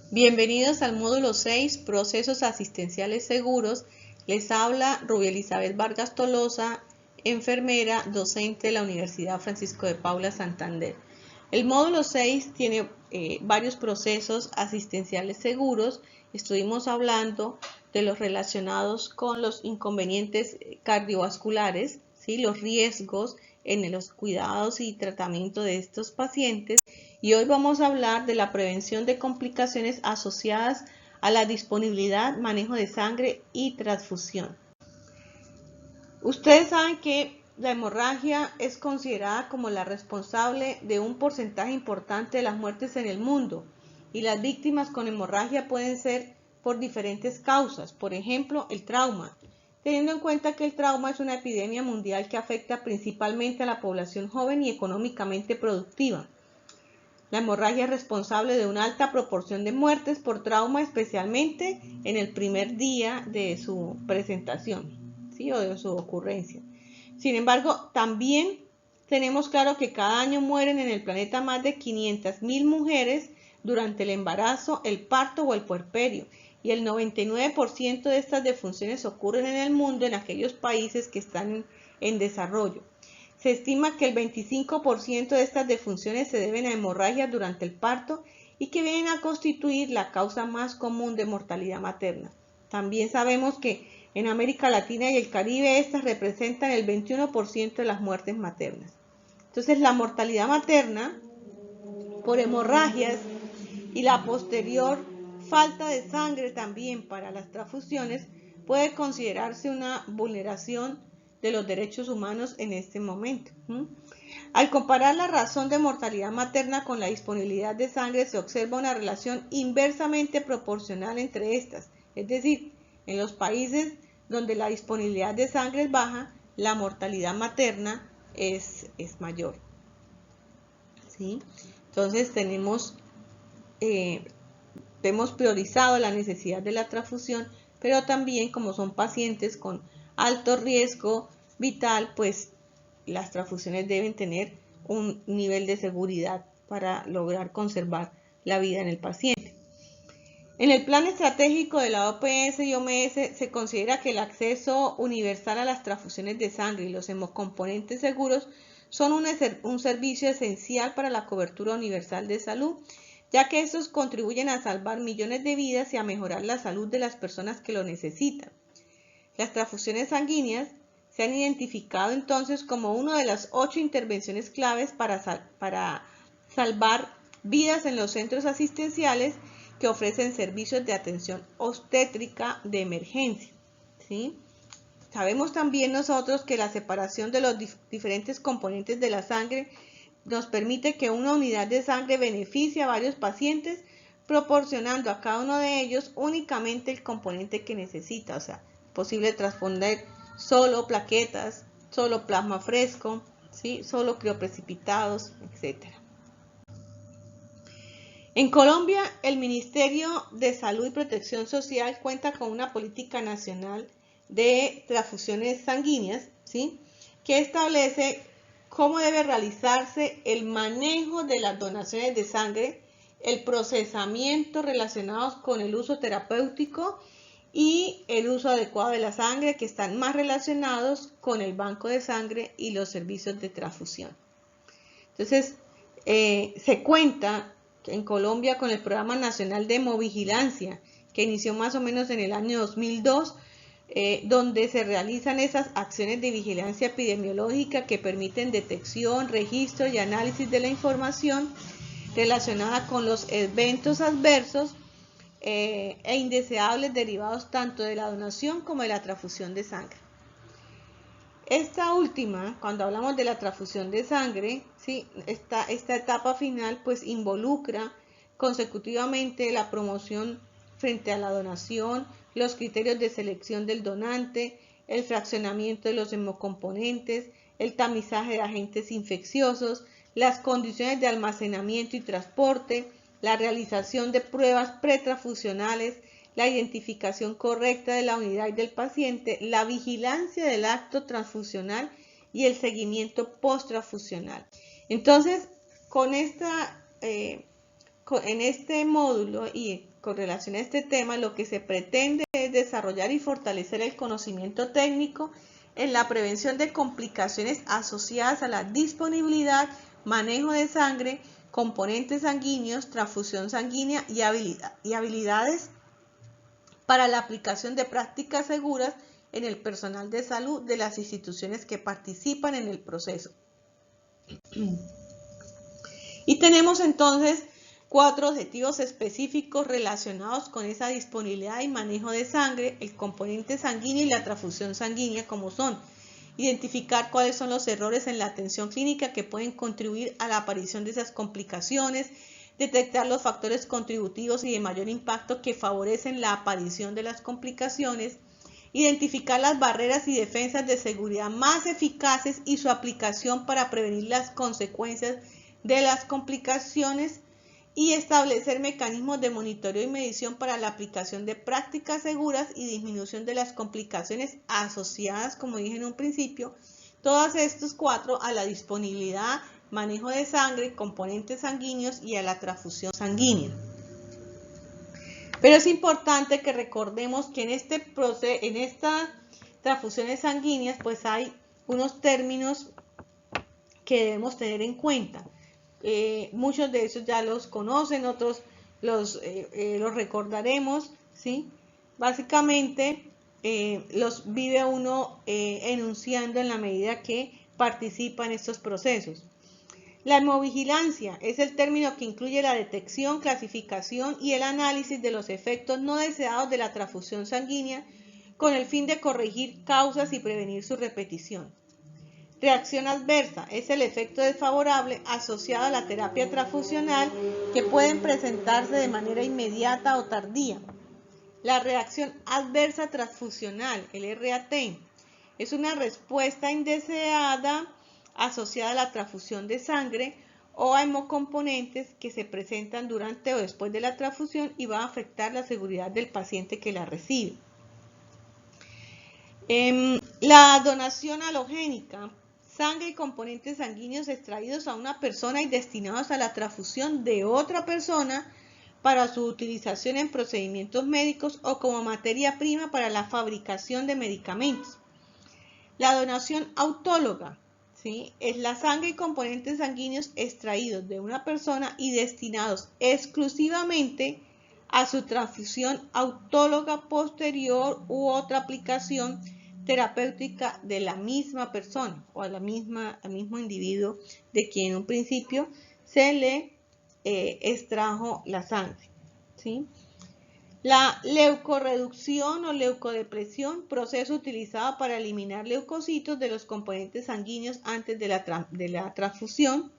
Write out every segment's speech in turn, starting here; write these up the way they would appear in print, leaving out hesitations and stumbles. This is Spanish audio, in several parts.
Bienvenidos al módulo 6, Procesos Asistenciales Seguros. Les habla Rubia Elizabeth Vargas Tolosa, enfermera, docente de la Universidad Francisco de Paula Santander. El módulo 6 tiene varios procesos asistenciales seguros. Estuvimos hablando de los relacionados con los inconvenientes cardiovasculares, ¿sí? Los riesgos en los cuidados y tratamiento de estos pacientes. Y hoy vamos a hablar de la prevención de complicaciones asociadas a la disponibilidad, manejo de sangre y transfusión. Ustedes saben que la hemorragia es considerada como la responsable de un porcentaje importante de las muertes en el mundo, y las víctimas con hemorragia pueden ser por diferentes causas, por ejemplo, el trauma, teniendo en cuenta que el trauma es una epidemia mundial que afecta principalmente a la población joven y económicamente productiva. La hemorragia es responsable de una alta proporción de muertes por trauma, especialmente en el primer día de su presentación, ¿sí? O de su ocurrencia. Sin embargo, también tenemos claro que cada año mueren en el planeta más de 500.000 mujeres durante el embarazo, el parto o el puerperio, y el 99% de estas defunciones ocurren en el mundo en aquellos países que están en desarrollo. Se estima que el 25% de estas defunciones se deben a hemorragias durante el parto y que vienen a constituir la causa más común de mortalidad materna. También sabemos que en América Latina y el Caribe estas representan el 21% de las muertes maternas. Entonces, la mortalidad materna por hemorragias y la posterior falta de sangre también para las transfusiones puede considerarse una vulneración de los derechos humanos en este momento. Al comparar la razón de mortalidad materna con la disponibilidad de sangre, se observa una relación inversamente proporcional entre estas. Es decir, en los países donde la disponibilidad de sangre es baja, la mortalidad materna es mayor. ¿Sí? Entonces hemos priorizado la necesidad de la transfusión, pero también como son pacientes con alto riesgo vital, pues las transfusiones deben tener un nivel de seguridad para lograr conservar la vida en el paciente. En el plan estratégico de la OPS y OMS se considera que el acceso universal a las transfusiones de sangre y los hemocomponentes seguros son un servicio esencial para la cobertura universal de salud, ya que estos contribuyen a salvar millones de vidas y a mejorar la salud de las personas que lo necesitan. Las transfusiones sanguíneas se han identificado entonces como una de las 8 intervenciones claves para salvar vidas en los centros asistenciales que ofrecen servicios de atención obstétrica de emergencia, ¿sí? Sabemos también nosotros que la separación de los diferentes componentes de la sangre nos permite que una unidad de sangre beneficie a varios pacientes, proporcionando a cada uno de ellos únicamente el componente que necesita. O sea, es posible transponer solo plaquetas, solo plasma fresco, ¿sí? Solo crioprecipitados, etc. En Colombia, el Ministerio de Salud y Protección Social cuenta con una política nacional de transfusiones sanguíneas, ¿sí? Que establece cómo debe realizarse el manejo de las donaciones de sangre, el procesamiento relacionados con el uso terapéutico y el uso adecuado de la sangre, que están más relacionados con el banco de sangre y los servicios de transfusión. Entonces, se cuenta en Colombia con el Programa Nacional de Hemovigilancia, que inició más o menos en el año 2002, donde se realizan esas acciones de vigilancia epidemiológica que permiten detección, registro y análisis de la información relacionada con los eventos adversos e indeseables derivados tanto de la donación como de la transfusión de sangre. Esta última, cuando hablamos de la transfusión de sangre, ¿sí? esta etapa final pues involucra consecutivamente la promoción frente a la donación, los criterios de selección del donante, el fraccionamiento de los hemocomponentes, el tamizaje de agentes infecciosos, las condiciones de almacenamiento y transporte, la realización de pruebas pretransfusionales, la identificación correcta de la unidad y del paciente, la vigilancia del acto transfusional y el seguimiento post-transfusional. Entonces, con esta en este módulo y con relación a este tema, lo que se pretende es desarrollar y fortalecer el conocimiento técnico en la prevención de complicaciones asociadas a la disponibilidad, manejo de sangre, componentes sanguíneos, transfusión sanguínea y habilidades para la aplicación de prácticas seguras en el personal de salud de las instituciones que participan en el proceso. Y tenemos entonces 4 objetivos específicos relacionados con esa disponibilidad y manejo de sangre, el componente sanguíneo y la transfusión sanguínea, como son: identificar cuáles son los errores en la atención clínica que pueden contribuir a la aparición de esas complicaciones, detectar los factores contributivos y de mayor impacto que favorecen la aparición de las complicaciones, identificar las barreras y defensas de seguridad más eficaces y su aplicación para prevenir las consecuencias de las complicaciones, y establecer mecanismos de monitoreo y medición para la aplicación de prácticas seguras y disminución de las complicaciones asociadas, como dije en un principio, todos estos 4 a la disponibilidad, manejo de sangre, componentes sanguíneos y a la transfusión sanguínea. Pero es importante que recordemos que en estas transfusiones sanguíneas pues hay unos términos que debemos tener en cuenta. Muchos de esos ya los conocen, otros los recordaremos, ¿sí? Básicamente los vive uno enunciando en la medida que participa en estos procesos. La hemovigilancia es el término que incluye la detección, clasificación y el análisis de los efectos no deseados de la transfusión sanguínea con el fin de corregir causas y prevenir su repetición. Reacción adversa es el efecto desfavorable asociado a la terapia transfusional que pueden presentarse de manera inmediata o tardía. La reacción adversa transfusional, el RAT, es una respuesta indeseada asociada a la transfusión de sangre o a hemocomponentes que se presentan durante o después de la transfusión y va a afectar la seguridad del paciente que la recibe. La donación halogénica, sangre y componentes sanguíneos extraídos a una persona y destinados a la transfusión de otra persona para su utilización en procedimientos médicos o como materia prima para la fabricación de medicamentos. La donación autóloga, ¿sí?, es la sangre y componentes sanguíneos extraídos de una persona y destinados exclusivamente a su transfusión autóloga posterior u otra aplicación terapéutica de la misma persona o al mismo individuo de quien en un principio se le extrajo la sangre, ¿sí? La leucorreducción o leucodepresión, proceso utilizado para eliminar leucocitos de los componentes sanguíneos antes de la transfusión.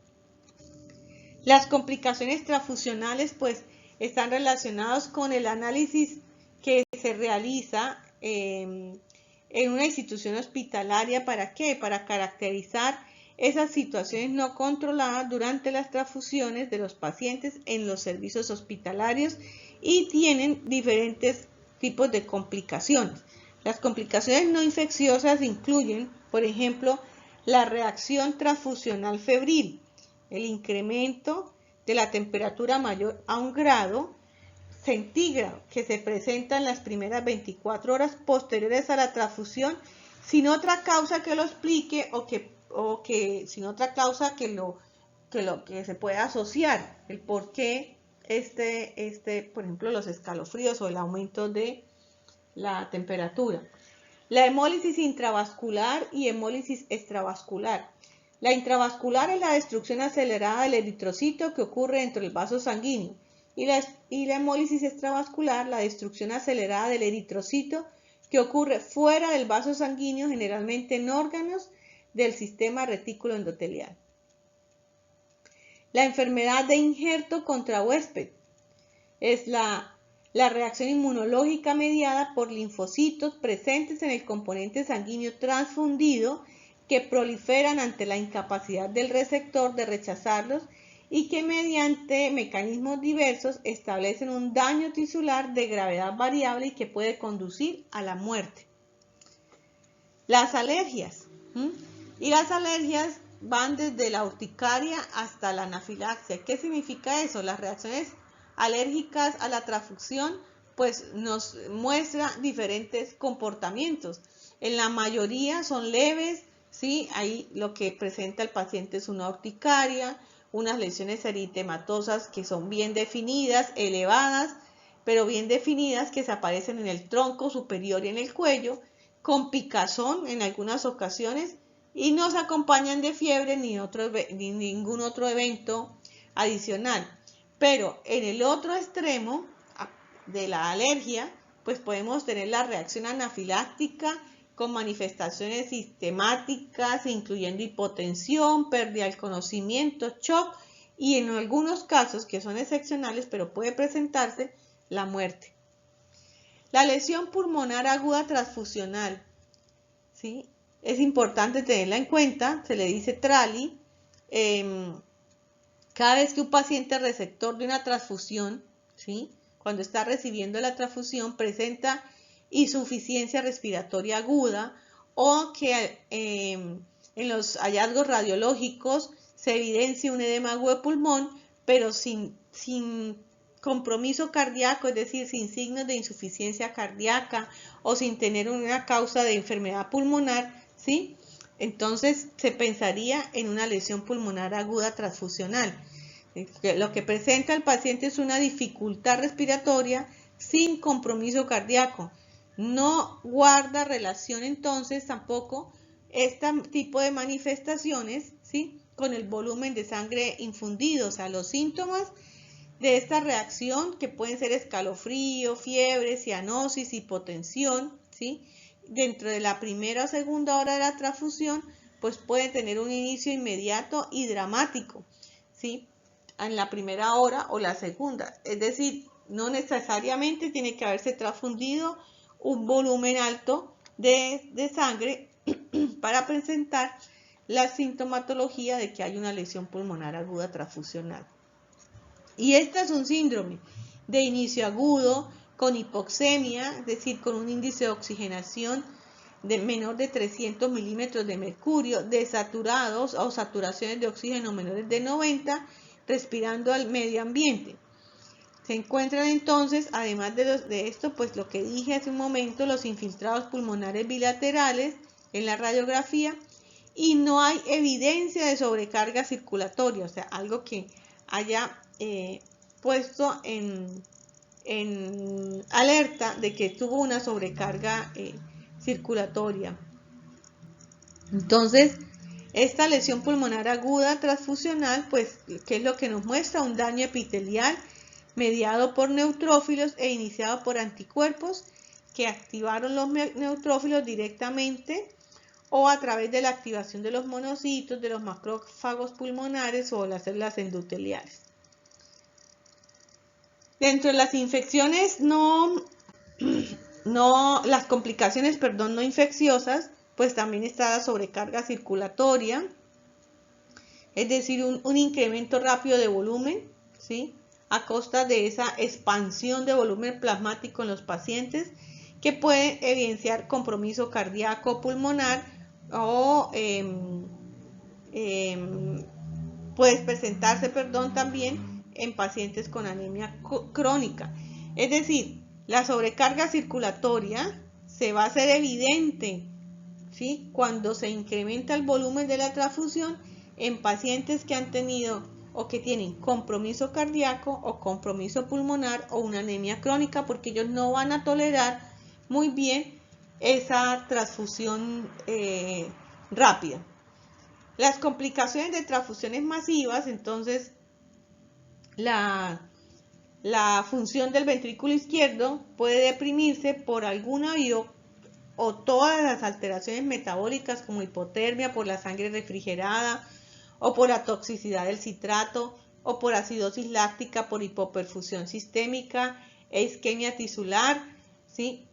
Las complicaciones transfusionales pues están relacionadas con el análisis que se realiza en una institución hospitalaria. ¿Para qué? Para caracterizar esas situaciones no controladas durante las transfusiones de los pacientes en los servicios hospitalarios y tienen diferentes tipos de complicaciones. Las complicaciones no infecciosas incluyen, por ejemplo, la reacción transfusional febril, el incremento de la temperatura mayor a 1 grado centígrado que se presenta en las primeras 24 horas posteriores a la transfusión sin otra causa que lo explique o que sin otra causa que se pueda asociar el por qué por ejemplo, los escalofríos o el aumento de la temperatura. La hemólisis intravascular y hemólisis extravascular. La intravascular es la destrucción acelerada del eritrocito que ocurre dentro del vaso sanguíneo y la hemólisis extravascular, la destrucción acelerada del eritrocito que ocurre fuera del vaso sanguíneo, generalmente en órganos del sistema retículo endotelial. La enfermedad de injerto contra huésped es la reacción inmunológica mediada por linfocitos presentes en el componente sanguíneo transfundido que proliferan ante la incapacidad del receptor de rechazarlos y que mediante mecanismos diversos establecen un daño tisular de gravedad variable y que puede conducir a la muerte. Las alergias. Y las alergias van desde la urticaria hasta la anafilaxia. ¿Qué significa eso? Las reacciones alérgicas a la transfusión pues nos muestra diferentes comportamientos. En la mayoría son leves, ¿sí? Ahí lo que presenta el paciente es una urticaria, unas lesiones eritematosas que son bien definidas, elevadas, pero bien definidas, que se aparecen en el tronco superior y en el cuello, con picazón en algunas ocasiones, y no se acompañan de fiebre ni ningún otro evento adicional. Pero en el otro extremo de la alergia, pues podemos tener la reacción anafiláctica con manifestaciones sistemáticas, incluyendo hipotensión, pérdida del conocimiento, shock y en algunos casos que son excepcionales, pero puede presentarse la muerte. La lesión pulmonar aguda transfusional, ¿sí? Es importante tenerla en cuenta, se le dice TRALI. Cada vez que un paciente receptor de una transfusión, ¿sí? Cuando está recibiendo la transfusión, presenta insuficiencia respiratoria aguda o que en los hallazgos radiológicos se evidencia un edema agudo de pulmón, pero sin compromiso cardíaco, es decir, sin signos de insuficiencia cardíaca o sin tener una causa de enfermedad pulmonar, ¿sí? Entonces se pensaría en una lesión pulmonar aguda transfusional. Lo que presenta el paciente es una dificultad respiratoria sin compromiso cardíaco. No guarda relación entonces tampoco este tipo de manifestaciones, ¿sí? Con el volumen de sangre infundido. O sea, los síntomas de esta reacción, que pueden ser escalofrío, fiebre, cianosis, hipotensión, ¿sí? Dentro de la primera o segunda hora de la transfusión, pues pueden tener un inicio inmediato y dramático, ¿sí? En la primera hora o la segunda. Es decir, no necesariamente tiene que haberse transfundido un volumen alto de sangre para presentar la sintomatología de que hay una lesión pulmonar aguda transfusional. Y este es un síndrome de inicio agudo con hipoxemia, es decir, con un índice de oxigenación de menor de 300 milímetros de mercurio, desaturados o saturaciones de oxígeno menores de 90, respirando al medio ambiente. Se encuentran entonces, además de esto, pues lo que dije hace un momento, los infiltrados pulmonares bilaterales en la radiografía, y no hay evidencia de sobrecarga circulatoria, o sea, algo que haya puesto en alerta de que tuvo una sobrecarga circulatoria. Entonces, esta lesión pulmonar aguda transfusional, pues, ¿qué es lo que nos muestra? Un daño epitelial mediado por neutrófilos e iniciado por anticuerpos que activaron los neutrófilos directamente o a través de la activación de los monocitos, de los macrófagos pulmonares o las células endoteliales. Dentro de las infecciones las complicaciones no infecciosas, pues también está la sobrecarga circulatoria, es decir, un incremento rápido de volumen, ¿sí? A costa de esa expansión de volumen plasmático en los pacientes, que puede evidenciar compromiso cardíaco pulmonar o puede presentarse, también en pacientes con anemia crónica. Es decir, la sobrecarga circulatoria se va a hacer evidente, ¿sí? Cuando se incrementa el volumen de la transfusión en pacientes que han tenido o que tienen compromiso cardíaco o compromiso pulmonar o una anemia crónica, porque ellos no van a tolerar muy bien esa transfusión rápida. Las complicaciones de transfusiones masivas, entonces la función del ventrículo izquierdo puede deprimirse por alguna o todas las alteraciones metabólicas como hipotermia por la sangre refrigerada o por la toxicidad del citrato o por acidosis láctica por hipoperfusión sistémica, isquemia tisular, ¿sí?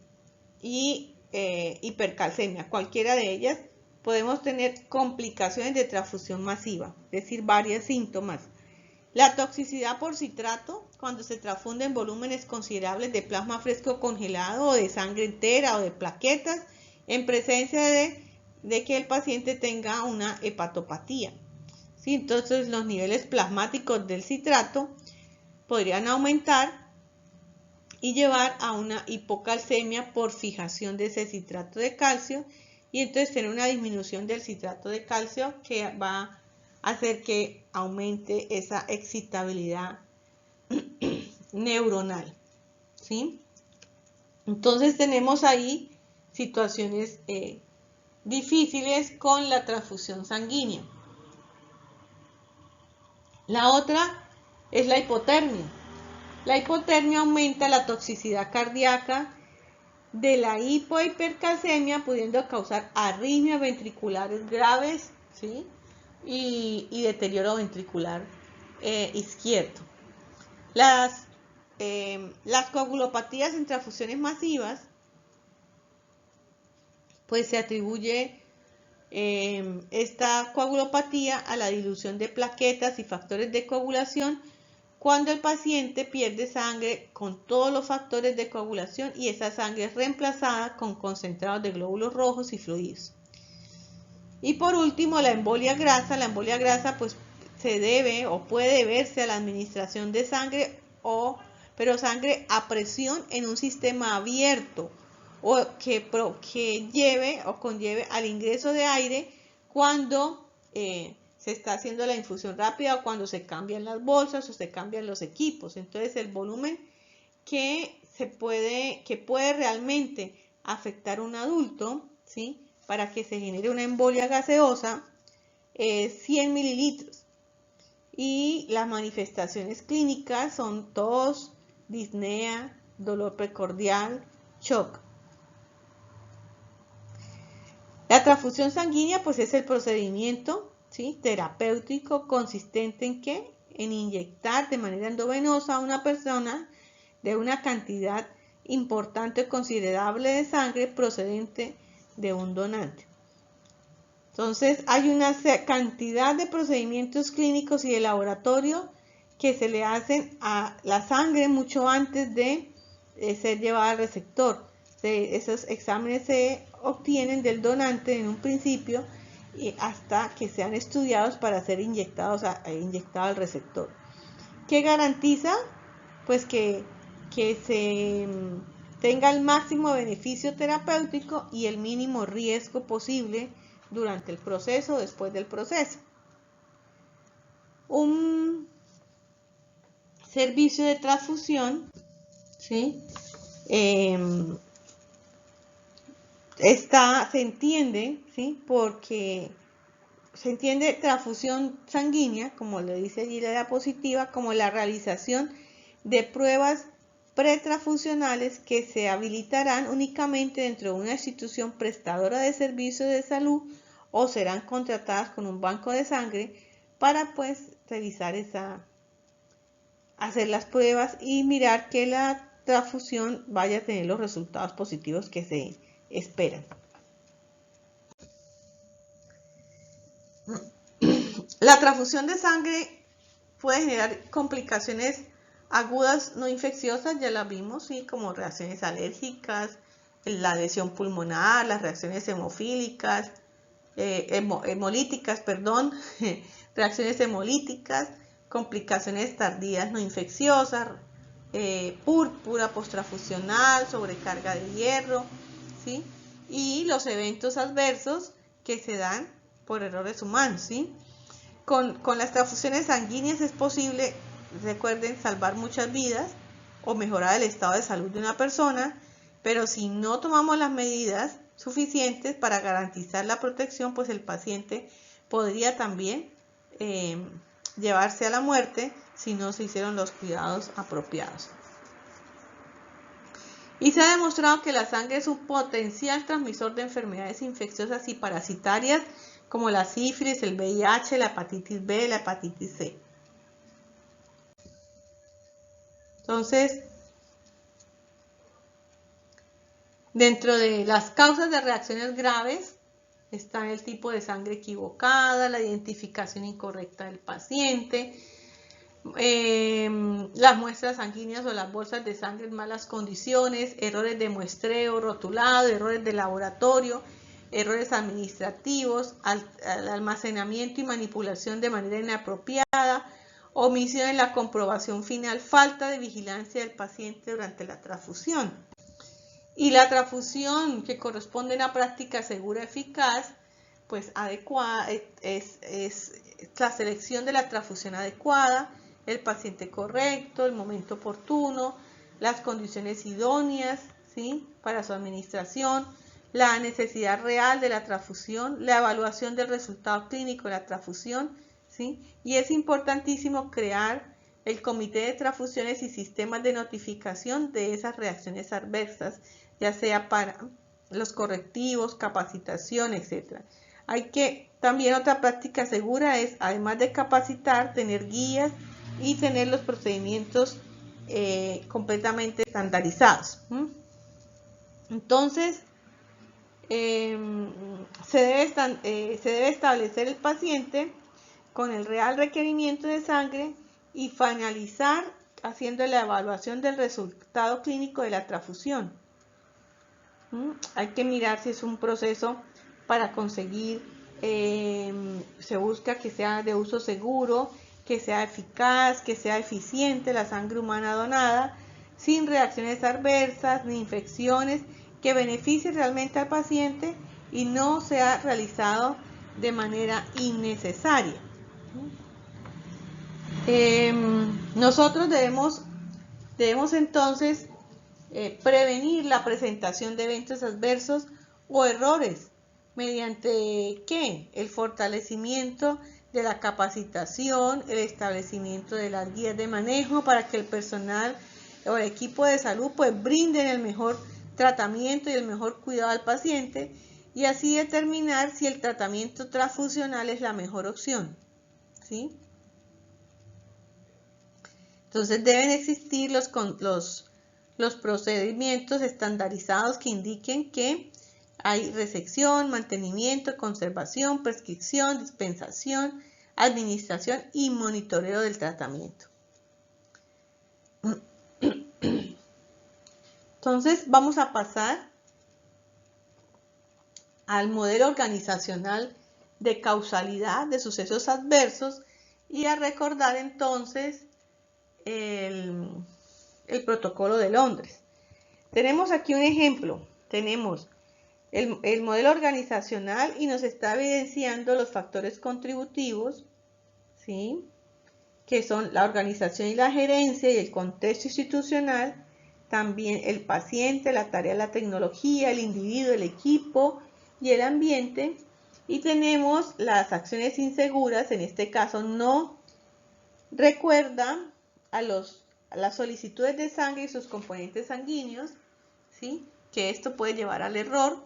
Y hipercalcemia. Cualquiera de ellas podemos tener complicaciones de transfusión masiva, es decir, varios síntomas. La toxicidad por citrato, cuando se transfunden volúmenes considerables de plasma fresco congelado o de sangre entera o de plaquetas en presencia de de que el paciente tenga una hepatopatía. ¿Sí? Entonces los niveles plasmáticos del citrato podrían aumentar y llevar a una hipocalcemia por fijación de ese citrato de calcio, y entonces tener una disminución del citrato de calcio que va a hacer que aumente esa excitabilidad neuronal. ¿Sí? Entonces tenemos ahí situaciones difíciles con la transfusión sanguínea. La otra es la hipotermia. La hipotermia aumenta la toxicidad cardíaca de la hipohipercalcemia, pudiendo causar arritmias ventriculares graves, ¿sí? y deterioro ventricular izquierdo. Las coagulopatías en transfusiones masivas, pues se atribuye esta coagulopatía a la dilución de plaquetas y factores de coagulación cuando el paciente pierde sangre con todos los factores de coagulación y esa sangre es reemplazada con concentrados de glóbulos rojos y fluidos. Y por último, la embolia grasa. La embolia grasa pues se debe o puede deberse a la administración de sangre pero sangre a presión en un sistema abierto o que lleve o conlleve al ingreso de aire cuando se está haciendo la infusión rápida o cuando se cambian las bolsas o se cambian los equipos. Entonces el volumen que puede realmente afectar a un adulto, ¿sí? Para que se genere una embolia gaseosa es 100 mililitros. Y las manifestaciones clínicas son tos, disnea, dolor precordial, shock. La transfusión sanguínea pues es el procedimiento, ¿sí? terapéutico consistente en ¿qué? En inyectar de manera endovenosa a una persona de una cantidad importante o considerable de sangre procedente de un donante. Entonces hay una cantidad de procedimientos clínicos y de laboratorio que se le hacen a la sangre mucho antes de ser llevada al receptor. Esos exámenes se obtienen del donante en un principio y hasta que sean estudiados para ser inyectado al receptor. ¿Qué garantiza? Pues que se tenga el máximo beneficio terapéutico y el mínimo riesgo posible durante el proceso o después del proceso. Un servicio de transfusión, ¿sí? Se entiende, ¿sí? Porque se entiende transfusión sanguínea, como le dice allí la diapositiva, como la realización de pruebas pretransfusionales que se habilitarán únicamente dentro de una institución prestadora de servicios de salud o serán contratadas con un banco de sangre para pues realizar hacer las pruebas y mirar que la transfusión vaya a tener los resultados positivos que se esperan. La transfusión de sangre puede generar complicaciones agudas no infecciosas, ya las vimos, ¿sí? Como reacciones alérgicas, la lesión pulmonar, las reacciones hemolíticas, reacciones hemolíticas, complicaciones tardías no infecciosas, púrpura posttransfusional, sobrecarga de hierro, ¿sí? Y los eventos adversos que se dan por errores humanos, ¿sí? Con las transfusiones sanguíneas es posible, recuerden, salvar muchas vidas o mejorar el estado de salud de una persona, pero si no tomamos las medidas suficientes para garantizar la protección, pues el paciente podría también llevarse a la muerte si no se hicieron los cuidados apropiados. Y se ha demostrado que la sangre es un potencial transmisor de enfermedades infecciosas y parasitarias como la sífilis, el VIH, la hepatitis B, la hepatitis C. Entonces, dentro de las causas de reacciones graves está el tipo de sangre equivocada, la identificación incorrecta del paciente, las muestras sanguíneas o las bolsas de sangre en malas condiciones, errores de muestreo, rotulado, errores de laboratorio, errores administrativos, al almacenamiento y manipulación de manera inapropiada, omisión en la comprobación final, falta de vigilancia del paciente durante la transfusión. Y la transfusión que corresponde a una práctica segura eficaz, pues adecuada, es la selección de la transfusión adecuada, el paciente correcto, el momento oportuno, las condiciones idóneas, ¿sí?, para su administración, la necesidad real de la transfusión, la evaluación del resultado clínico de la transfusión, ¿sí? Y es importantísimo crear el comité de transfusiones y sistemas de notificación de esas reacciones adversas, ya sea para los correctivos, capacitación, etc. También otra práctica segura es, además de capacitar, tener guías y tener los procedimientos completamente estandarizados. Entonces, se debe establecer el paciente con el real requerimiento de sangre y finalizar haciendo la evaluación del resultado clínico de la transfusión. Hay que mirar si es un proceso para conseguir, se busca que sea de uso seguro, que sea eficaz, que sea eficiente la sangre humana donada, sin reacciones adversas ni infecciones, que beneficie realmente al paciente y no sea realizado de manera innecesaria. Nosotros debemos entonces prevenir la presentación de eventos adversos o errores mediante ¿qué? El fortalecimiento de la capacitación, el establecimiento de las guías de manejo para que el personal o el equipo de salud pues brinden el mejor tratamiento y el mejor cuidado al paciente, y así determinar si el tratamiento transfusional es la mejor opción, ¿sí? Entonces deben existir los procedimientos estandarizados que indiquen que hay resección, mantenimiento, conservación, prescripción, dispensación, administración y monitoreo del tratamiento. Entonces vamos a pasar al modelo organizacional de causalidad de sucesos adversos y a recordar entonces el protocolo de Londres. Tenemos aquí un ejemplo. Tenemos el modelo organizacional y nos está evidenciando los factores contributivos, ¿sí?, que son la organización y la gerencia y el contexto institucional, también el paciente, la tarea, la tecnología, el individuo, el equipo y el ambiente. Y tenemos las acciones inseguras, en este caso no recuerda a las solicitudes de sangre y sus componentes sanguíneos, ¿sí?, que esto puede llevar al error,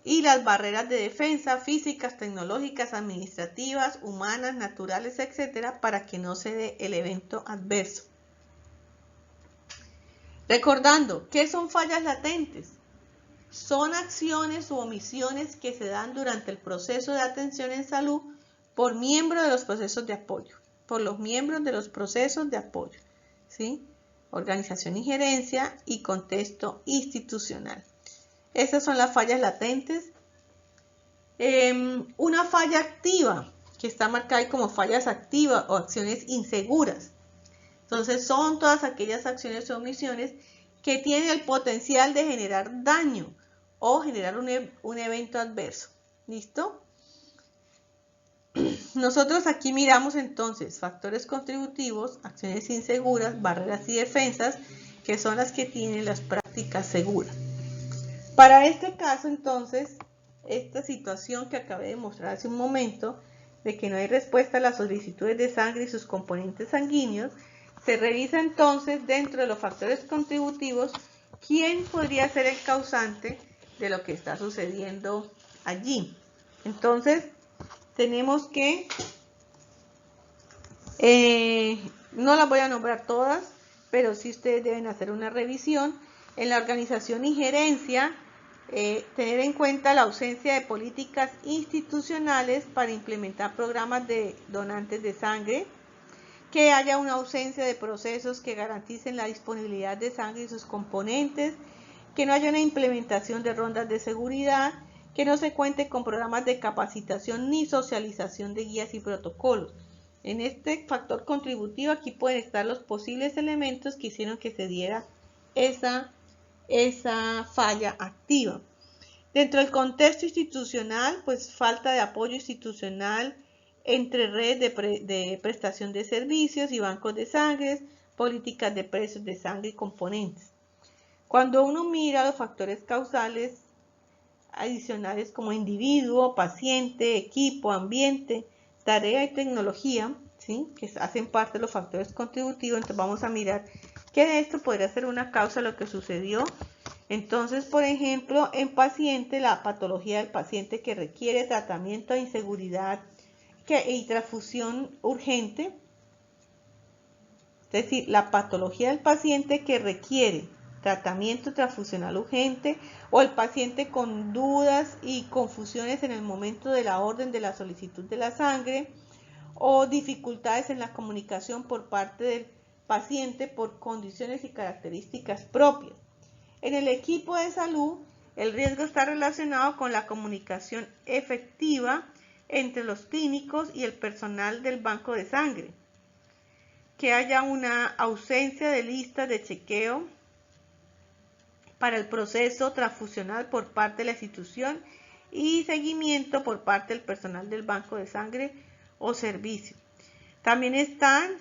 y las barreras de defensa físicas, tecnológicas, administrativas, humanas, naturales, etcétera, para que no se dé el evento adverso. Recordando, ¿qué son fallas latentes? Son acciones u omisiones que se dan durante el proceso de atención en salud por miembros de los procesos de apoyo, ¿sí? Organización y gerencia y contexto institucional. Estas son las fallas latentes. Una falla activa, que está marcada ahí como fallas activas o acciones inseguras. Entonces son todas aquellas acciones o omisiones que tienen el potencial de generar daño o generar un evento adverso. ¿Listo? Nosotros aquí miramos entonces factores contributivos, acciones inseguras, barreras y defensas, que son las que tienen las prácticas seguras. Para este caso entonces, esta situación que acabé de mostrar hace un momento, de que no hay respuesta a las solicitudes de sangre y sus componentes sanguíneos, se revisa entonces dentro de los factores contributivos quién podría ser el causante de lo que está sucediendo allí. Entonces, tenemos que, no las voy a nombrar todas, pero sí ustedes deben hacer una revisión. En la organización y gerencia, tener en cuenta la ausencia de políticas institucionales para implementar programas de donantes de sangre, que haya una ausencia de procesos que garanticen la disponibilidad de sangre y sus componentes, que no haya una implementación de rondas de seguridad, que no se cuente con programas de capacitación ni socialización de guías y protocolos. En este factor contributivo aquí pueden estar los posibles elementos que hicieron que se diera esa falla activa. Dentro del contexto institucional, pues falta de apoyo institucional entre redes de prestación de servicios y bancos de sangre, políticas de precios de sangre y componentes. Cuando uno mira los factores causales adicionales como individuo, paciente, equipo, ambiente, tarea y tecnología, ¿sí?, que hacen parte de los factores contributivos, entonces vamos a mirar que de esto podría ser una causa de lo que sucedió. Entonces, por ejemplo, en paciente, la patología del paciente que requiere tratamiento de inseguridad y transfusión urgente, es decir, la patología del paciente que requiere tratamiento transfusional urgente, o el paciente con dudas y confusiones en el momento de la orden de la solicitud de la sangre, o dificultades en la comunicación por parte del paciente por condiciones y características propias. En el equipo de salud, el riesgo está relacionado con la comunicación efectiva entre los clínicos y el personal del banco de sangre, que haya una ausencia de listas de chequeo para el proceso transfusional por parte de la institución y seguimiento por parte del personal del banco de sangre o servicio. También están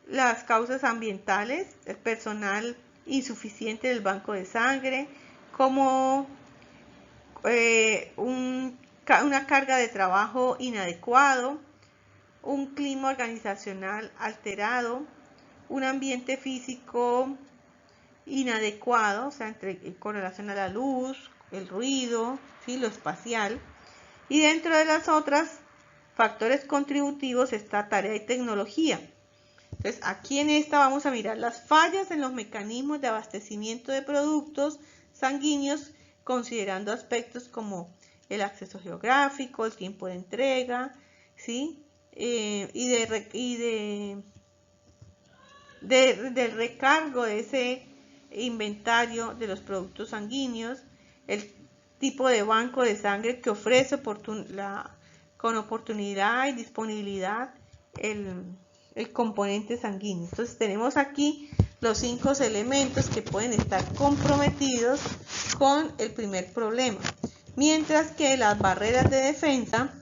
las causas ambientales, el personal insuficiente del banco de sangre, como una carga de trabajo inadecuado, un clima organizacional alterado, un ambiente físico inadecuado, o sea, con relación a la luz, el ruido, ¿sí?, lo espacial. Y dentro de las otras factores contributivos está tarea y tecnología. Entonces, aquí en esta vamos a mirar las fallas en los mecanismos de abastecimiento de productos sanguíneos, considerando aspectos como el acceso geográfico, el tiempo de entrega, ¿sí?, del recargo de ese inventario de los productos sanguíneos, el tipo de banco de sangre que ofrece con oportunidad y disponibilidad el componente sanguíneo. Entonces tenemos aquí los 5 elementos que pueden estar comprometidos con el primer problema, mientras que las barreras de defensa,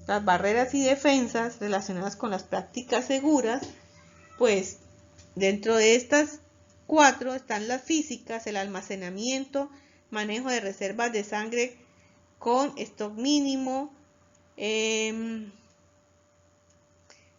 las barreras y defensas relacionadas con las prácticas seguras, pues dentro de estas 4 están las físicas, el almacenamiento, manejo de reservas de sangre con stock mínimo,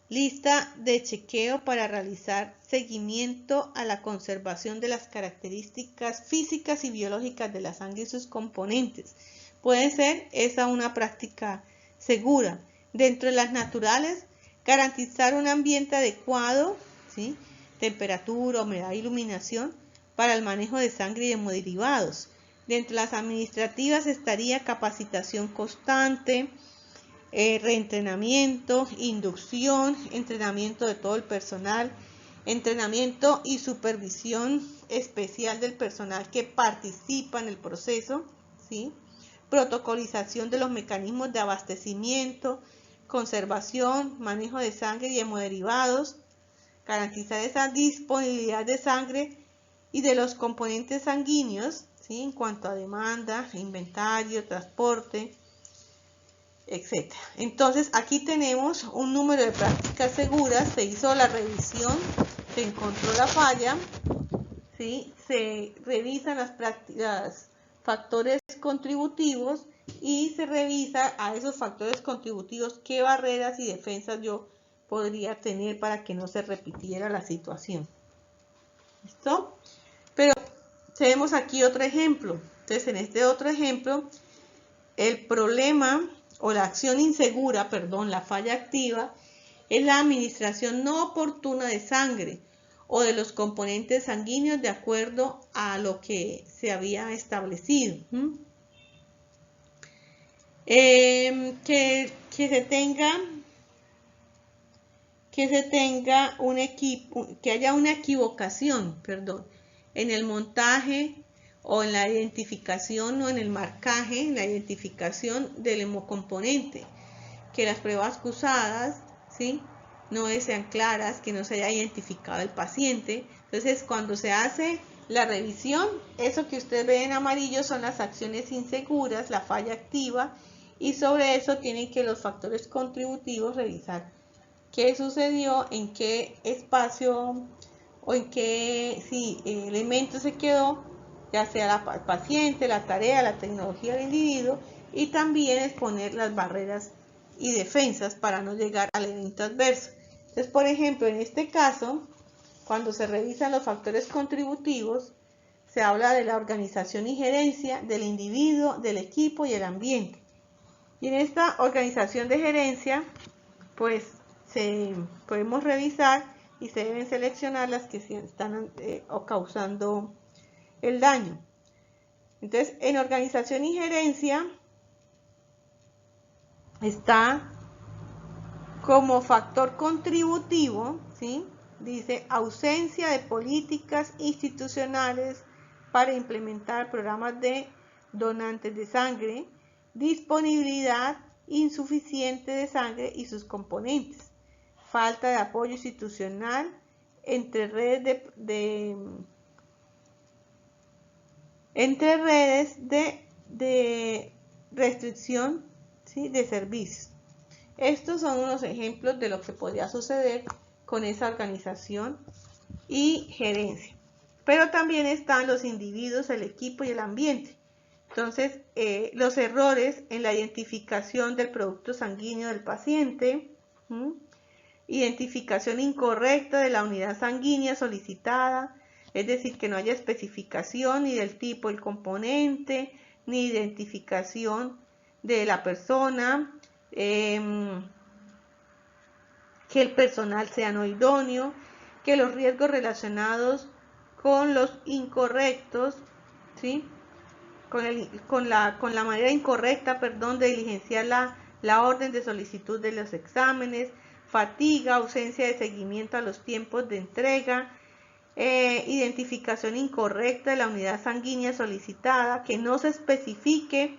lista de chequeo para realizar seguimiento a la conservación de las características físicas y biológicas de la sangre y sus componentes. Puede ser esa una práctica segura. Dentro de las naturales, garantizar un ambiente adecuado, ¿sí?, temperatura, humedad, iluminación para el manejo de sangre y hemoderivados. Dentro de las administrativas estaría capacitación constante, reentrenamiento, inducción, entrenamiento de todo el personal, entrenamiento y supervisión especial del personal que participa en el proceso, ¿sí?, protocolización de los mecanismos de abastecimiento, conservación, manejo de sangre y hemoderivados, garantizar esa disponibilidad de sangre y de los componentes sanguíneos, ¿sí?, en cuanto a demanda, inventario, transporte, etc. Entonces aquí tenemos un número de prácticas seguras, se hizo la revisión, se encontró la falla, ¿sí?, se revisan las factores contributivos y se revisa a esos factores contributivos qué barreras y defensas yo podría tener para que no se repitiera la situación. ¿Listo? Pero tenemos aquí otro ejemplo. Entonces, en este otro ejemplo, el problema o la acción insegura, la falla activa, es la administración no oportuna de sangre o de los componentes sanguíneos de acuerdo a lo que se había establecido. Que haya una equivocación, en el montaje o en la identificación o en el marcaje, en la identificación del hemocomponente, que las pruebas cruzadas, ¿sí?, no sean claras, que no se haya identificado el paciente. Entonces, cuando se hace la revisión, eso que usted ve en amarillo son las acciones inseguras, la falla activa, y sobre eso tienen que los factores contributivos revisar qué sucedió, en qué espacio o en qué elemento se quedó, ya sea el paciente, la tarea, la tecnología del individuo, y también exponer las barreras y defensas para no llegar al evento adverso. Entonces, por ejemplo, en este caso, cuando se revisan los factores contributivos, se habla de la organización y gerencia del individuo, del equipo y el ambiente. Y en esta organización de gerencia, pues podemos revisar y se deben seleccionar las que están causando el daño. Entonces, en organización y gerencia está como factor contributivo, ¿sí?, dice ausencia de políticas institucionales para implementar programas de donantes de sangre, disponibilidad insuficiente de sangre y sus componentes, falta de apoyo institucional entre redes de restricción, ¿sí?, de servicios. Estos son unos ejemplos de lo que podría suceder con esa organización y gerencia. Pero también están los individuos, el equipo y el ambiente. Entonces, los errores en la identificación del producto sanguíneo del paciente, identificación incorrecta de la unidad sanguínea solicitada, es decir, que no haya especificación ni del tipo, el componente, ni identificación de la persona, que el personal sea no idóneo, que los riesgos relacionados con los incorrectos, ¿sí?, con la manera incorrecta, de diligenciar la orden de solicitud de los exámenes, fatiga, ausencia de seguimiento a los tiempos de entrega, identificación incorrecta de la unidad sanguínea solicitada, que no se especifique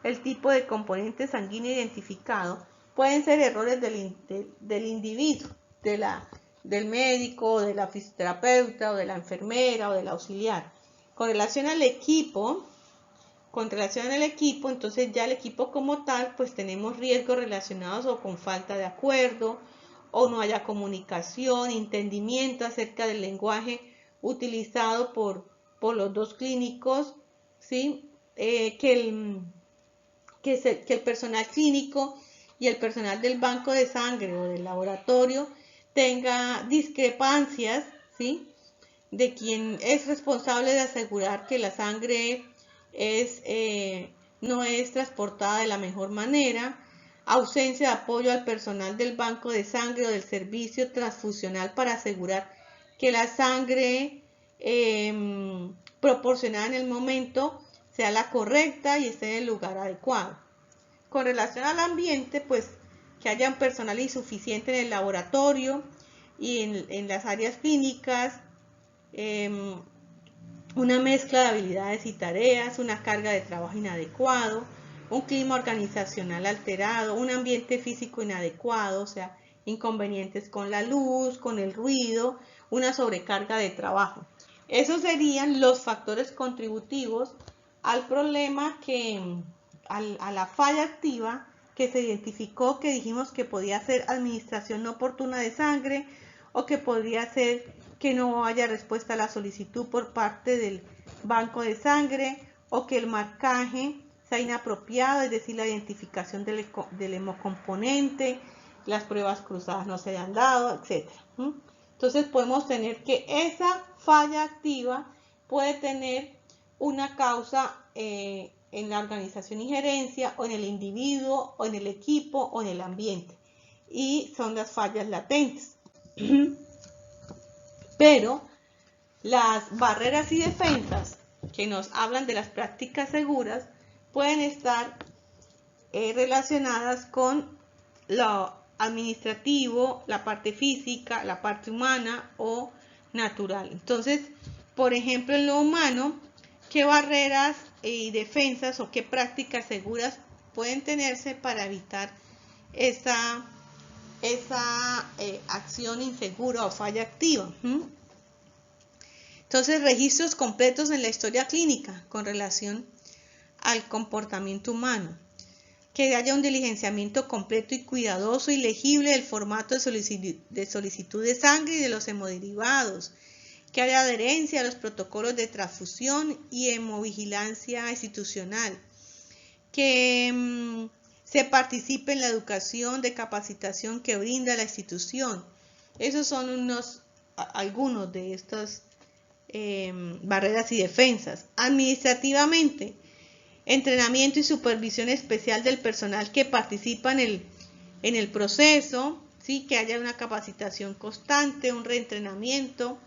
el tipo de componente sanguíneo identificado. Pueden ser errores del individuo, del médico, de la fisioterapeuta, o de la enfermera, o del auxiliar. Con relación al equipo, entonces ya el equipo como tal, pues tenemos riesgos relacionados o con falta de acuerdo, o no haya comunicación, entendimiento acerca del lenguaje utilizado por los dos clínicos, ¿sí?, que el personal clínico y el personal del banco de sangre o del laboratorio tenga discrepancias, ¿sí?, de quien es responsable de asegurar que la sangre no es transportada de la mejor manera, ausencia de apoyo al personal del banco de sangre o del servicio transfusional para asegurar que la sangre proporcionada en el momento sea la correcta y esté en el lugar adecuado. Con relación al ambiente, pues que haya un personal insuficiente en el laboratorio y en las áreas clínicas, una mezcla de habilidades y tareas, una carga de trabajo inadecuado, un clima organizacional alterado, un ambiente físico inadecuado, o sea, inconvenientes con la luz, con el ruido, una sobrecarga de trabajo. Esos serían los factores contributivos al problema a la falla activa que se identificó, que dijimos que podía ser administración no oportuna de sangre, o que podría ser que no haya respuesta a la solicitud por parte del banco de sangre, o que el marcaje sea inapropiado, es decir, la identificación del hemocomponente, las pruebas cruzadas no se hayan dado, etc. Entonces podemos tener que esa falla activa puede tener una causa en la organización y gerencia, o en el individuo, o en el equipo, o en el ambiente, y son las fallas latentes. Pero las barreras y defensas que nos hablan de las prácticas seguras pueden estar relacionadas con lo administrativo, la parte física, la parte humana o natural. Entonces, por ejemplo, en lo humano qué barreras y defensas o qué prácticas seguras pueden tenerse para evitar esa acción insegura o falla activa. Entonces, registros completos en la historia clínica con relación al comportamiento humano. Que haya un diligenciamiento completo y cuidadoso y legible del formato de solicitud de sangre y de los hemoderivados. Que haya adherencia a los protocolos de transfusión y hemovigilancia institucional. Que se participe en la educación de capacitación que brinda la institución. Esos son algunos de estas barreras y defensas. Administrativamente, entrenamiento y supervisión especial del personal que participa en el proceso, ¿sí? Que haya una capacitación constante, un reentrenamiento,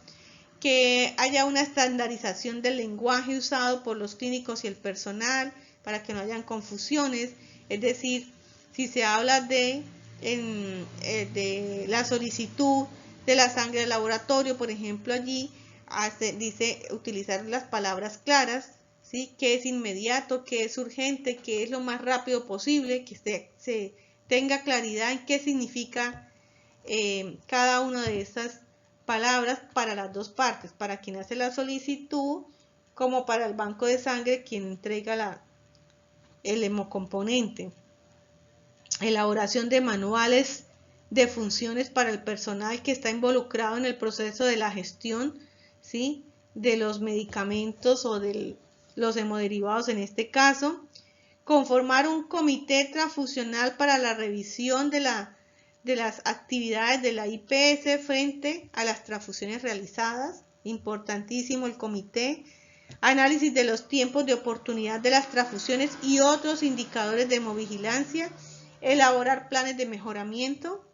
que haya una estandarización del lenguaje usado por los clínicos y el personal para que no hayan confusiones. Es decir, si se habla de la solicitud de la sangre del laboratorio, por ejemplo, allí dice utilizar las palabras claras, ¿sí? Que es inmediato, que es urgente, que es lo más rápido posible, que se tenga claridad en qué significa cada una de estas palabras para las dos partes, para quien hace la solicitud como para el banco de sangre quien entrega el hemocomponente. Elaboración de manuales de funciones para el personal que está involucrado en el proceso de la gestión, ¿sí? De los medicamentos o de los hemoderivados en este caso. Conformar un comité transfusional para la revisión de las actividades de la IPS frente a las transfusiones realizadas. Importantísimo el comité. Análisis de los tiempos de oportunidad de las transfusiones y otros indicadores de hemovigilancia. Elaborar planes de mejoramiento.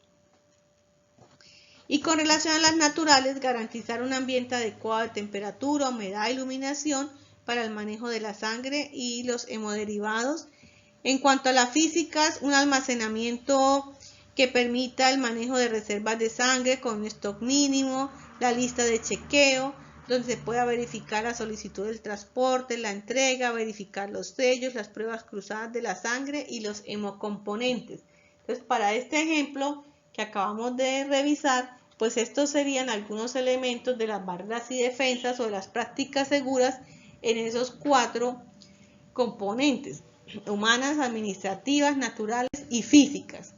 Y con relación a las naturales, garantizar un ambiente adecuado de temperatura, humedad e iluminación para el manejo de la sangre y los hemoderivados. En cuanto a las físicas, un almacenamiento que permita el manejo de reservas de sangre con un stock mínimo, la lista de chequeo, donde se pueda verificar la solicitud del transporte, la entrega, verificar los sellos, las pruebas cruzadas de la sangre y los hemocomponentes. Entonces, para este ejemplo que acabamos de revisar, pues estos serían algunos elementos de las barreras y defensas o de las prácticas seguras en esos 4 componentes: humanas, administrativas, naturales y físicas.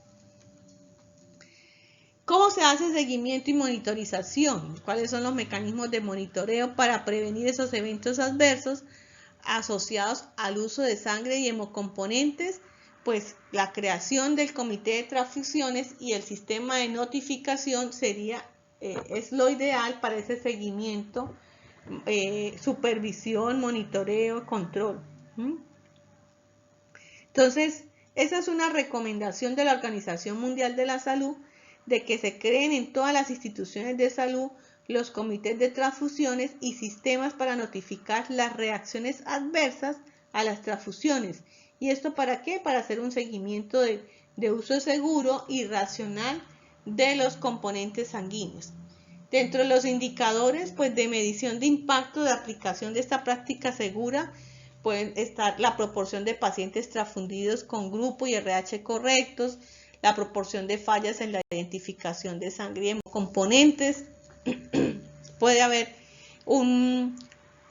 ¿Cómo se hace seguimiento y monitorización? ¿Cuáles son los mecanismos de monitoreo para prevenir esos eventos adversos asociados al uso de sangre y hemocomponentes? Pues la creación del comité de transfusiones y el sistema de notificación es lo ideal para ese seguimiento, supervisión, monitoreo, control. Entonces, esa es una recomendación de la Organización Mundial de la Salud, de que se creen en todas las instituciones de salud los comités de transfusiones y sistemas para notificar las reacciones adversas a las transfusiones. ¿Y esto para qué? Para hacer un seguimiento de uso seguro y racional de los componentes sanguíneos. Dentro de los indicadores de medición de impacto de aplicación de esta práctica segura pueden estar la proporción de pacientes transfundidos con grupo y RH correctos, la proporción de fallas en la identificación de sangre y hemocomponentes. Puede haber un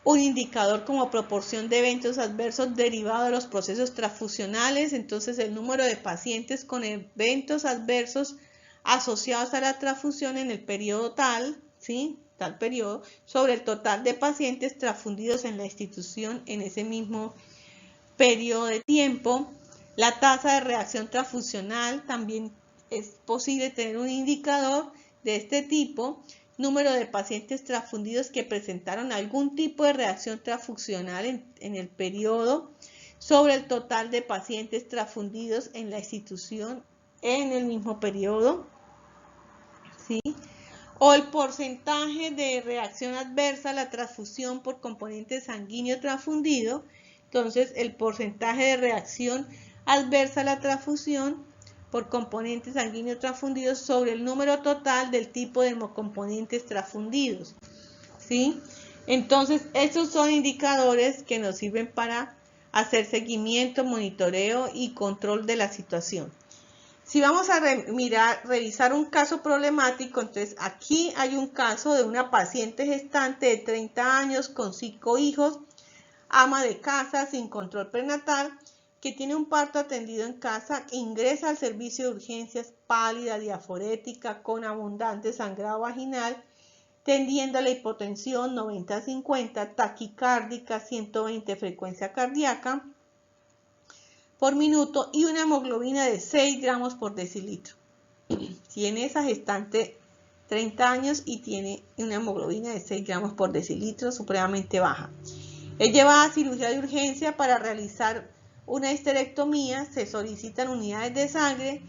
indicador como proporción de eventos adversos derivados de los procesos transfusionales. Entonces, el número de pacientes con eventos adversos asociados a la transfusión en el periodo tal periodo, sobre el total de pacientes transfundidos en la institución en ese mismo periodo de tiempo. La tasa de reacción transfusional, también es posible tener un indicador de este tipo. Número de pacientes transfundidos que presentaron algún tipo de reacción transfusional en el periodo sobre el total de pacientes transfundidos en la institución en el mismo periodo, ¿sí? O el porcentaje de reacción adversa a la transfusión por componente sanguíneo transfundido. Entonces, el porcentaje de reacción adversa a la transfusión por componentes sanguíneos transfundidos sobre el número total del tipo de hemocomponentes transfundidos, ¿sí? Entonces, estos son indicadores que nos sirven para hacer seguimiento, monitoreo y control de la situación. Si vamos a revisar un caso problemático, entonces aquí hay un caso de una paciente gestante de 30 años con 5 hijos, ama de casa sin control prenatal, que tiene un parto atendido en casa, ingresa al servicio de urgencias pálida, diaforética, con abundante sangrado vaginal, tendiendo a la hipotensión 90-50, taquicárdica 120 frecuencia cardíaca por minuto y una hemoglobina de 6 gramos por decilitro. Tiene esa gestante 30 años y tiene una hemoglobina de 6 gramos por decilitro supremamente baja. Es llevada a cirugía de urgencia para realizar una histerectomía. Se solicitan unidades de sangre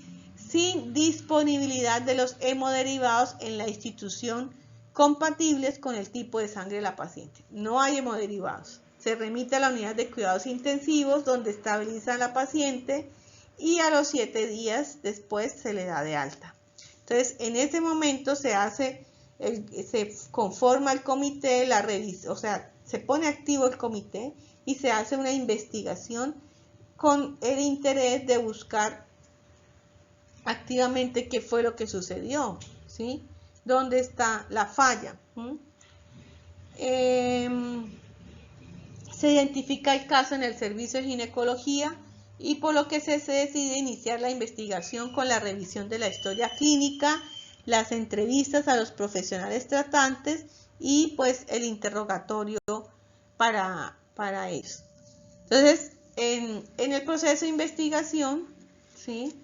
sin disponibilidad de los hemoderivados en la institución compatibles con el tipo de sangre de la paciente. No hay hemoderivados. Se remite a la unidad de cuidados intensivos donde estabiliza a la paciente y a los 7 días después se le da de alta. Entonces, en ese momento se conforma el comité, se pone activo el comité y se hace una investigación con el interés de buscar activamente qué fue lo que sucedió, ¿sí? ¿Dónde está la falla? Se identifica el caso en el servicio de ginecología y por lo que se decide iniciar la investigación con la revisión de la historia clínica, las entrevistas a los profesionales tratantes y pues el interrogatorio para eso. Entonces, en el proceso de investigación, ¿sí?,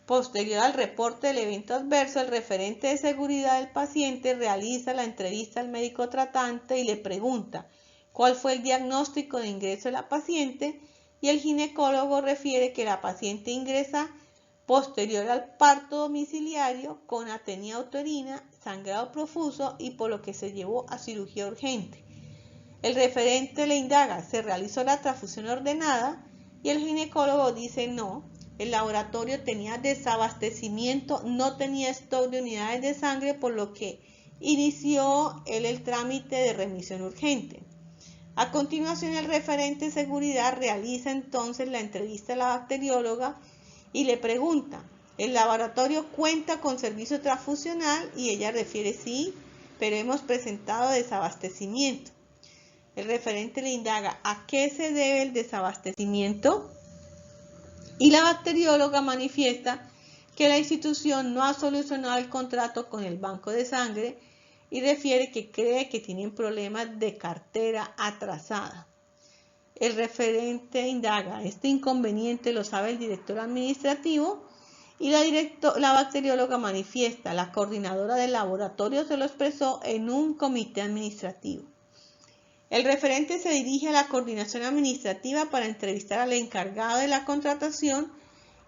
posterior al reporte del evento adverso, el referente de seguridad del paciente realiza la entrevista al médico tratante y le pregunta cuál fue el diagnóstico de ingreso de la paciente, y el ginecólogo refiere que la paciente ingresa posterior al parto domiciliario con atenía uterina, sangrado profuso y por lo que se llevó a cirugía urgente. El referente le indaga, ¿se realizó la transfusión ordenada? Y el ginecólogo dice no, el laboratorio tenía desabastecimiento, no tenía stock de unidades de sangre, por lo que inició el trámite de remisión urgente. A continuación, el referente de seguridad realiza entonces la entrevista a la bacterióloga y le pregunta, ¿el laboratorio cuenta con servicio transfusional? Y ella refiere sí, pero hemos presentado desabastecimiento. El referente le indaga, ¿a qué se debe el desabastecimiento? Y la bacterióloga manifiesta que la institución no ha solucionado el contrato con el banco de sangre y refiere que cree que tienen problemas de cartera atrasada. El referente indaga, ¿este inconveniente lo sabe el director administrativo? Y la bacterióloga manifiesta, la coordinadora del laboratorio se lo expresó en un comité administrativo. El referente se dirige a la coordinación administrativa para entrevistar al encargado de la contratación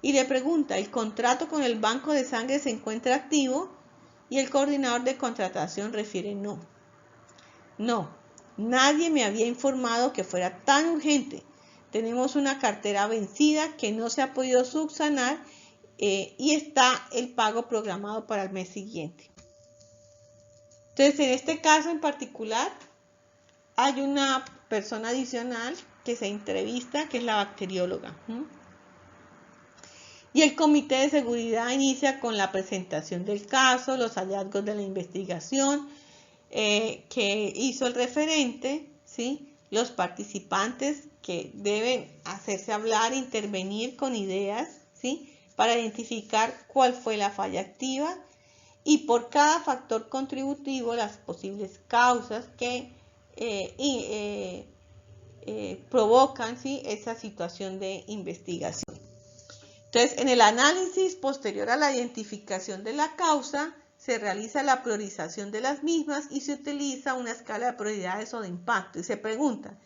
y le pregunta, ¿el contrato con el banco de sangre se encuentra activo? Y el coordinador de contratación refiere no. No, nadie me había informado que fuera tan urgente. Tenemos una cartera vencida que no se ha podido subsanar y está el pago programado para el mes siguiente. Entonces, en este caso en particular, hay una persona adicional que se entrevista, que es la bacterióloga. Y el comité de seguridad inicia con la presentación del caso, los hallazgos de la investigación que hizo el referente, ¿sí?, los participantes que deben hacerse hablar, intervenir con ideas, ¿sí?, para identificar cuál fue la falla activa y por cada factor contributivo las posibles causas que provocan, ¿sí?, esa situación de investigación. Entonces, en el análisis posterior a la identificación de la causa, se realiza la priorización de las mismas y se utiliza una escala de prioridades o de impacto. Y se pregunta,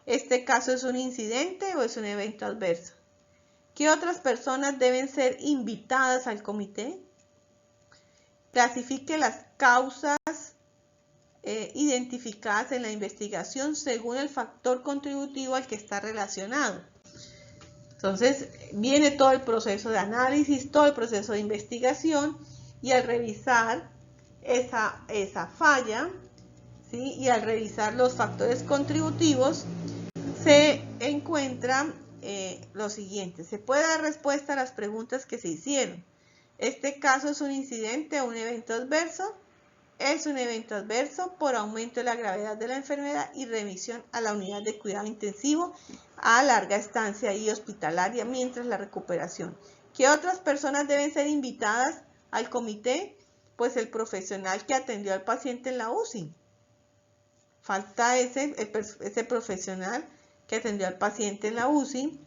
¿este caso es un incidente o es un evento adverso? ¿Qué otras personas deben ser invitadas al comité? Clasifique las causas identificadas en la investigación según el factor contributivo al que está relacionado. Entonces, viene todo el proceso de análisis, todo el proceso de investigación, y al revisar esa falla, ¿sí? Y al revisar los factores contributivos se encuentra lo siguiente. Se puede dar respuesta a las preguntas que se hicieron. ¿Este caso es un incidente o un evento adverso? Es un evento adverso por aumento de la gravedad de la enfermedad y remisión a la unidad de cuidado intensivo a larga estancia y hospitalaria mientras la recuperación. ¿Qué otras personas deben ser invitadas al comité? Pues el profesional que atendió al paciente en la UCI. Falta ese profesional que atendió al paciente en la UCI.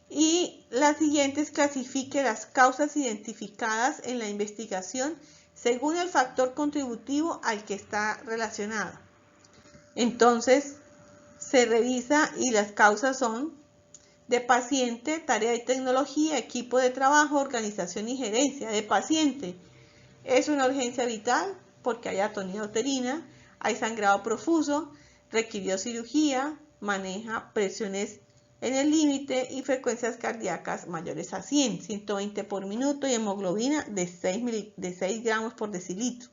Y la siguiente es clasifique las causas identificadas en la investigación según el factor contributivo al que está relacionado. Entonces, se revisa y las causas son de paciente, tarea y tecnología, equipo de trabajo, organización y gerencia. De paciente, es una urgencia vital porque hay atonía uterina, hay sangrado profuso, requirió cirugía, maneja presiones en el límite y frecuencias cardíacas mayores a 100, 120 por minuto y hemoglobina de 6 gramos por decilitro.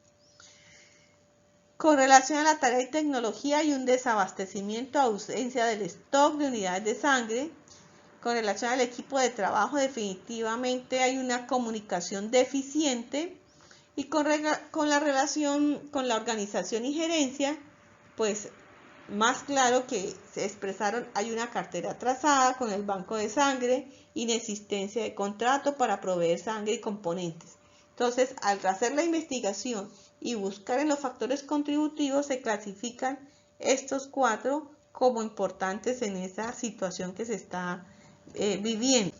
Con relación a la tarea y tecnología hay un desabastecimiento, ausencia del stock de unidades de sangre. Con relación al equipo de trabajo definitivamente hay una comunicación deficiente. Y con la relación con la organización y gerencia, pues más claro que se expresaron, hay una cartera atrasada con el banco de sangre, inexistencia de contrato para proveer sangre y componentes. Entonces, al hacer la investigación y buscar en los factores contributivos, se clasifican estos 4 como importantes en esa situación que se está viviendo.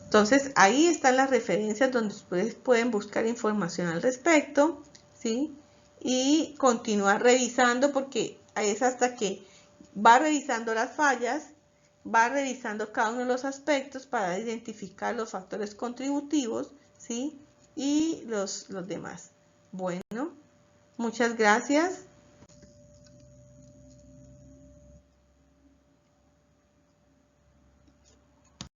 Entonces, ahí están las referencias donde ustedes pueden buscar información al respecto, ¿sí? Y continuar revisando porque es hasta que va revisando las fallas, va revisando cada uno de los aspectos para identificar los factores contributivos, ¿sí? Y los demás. Bueno, muchas gracias.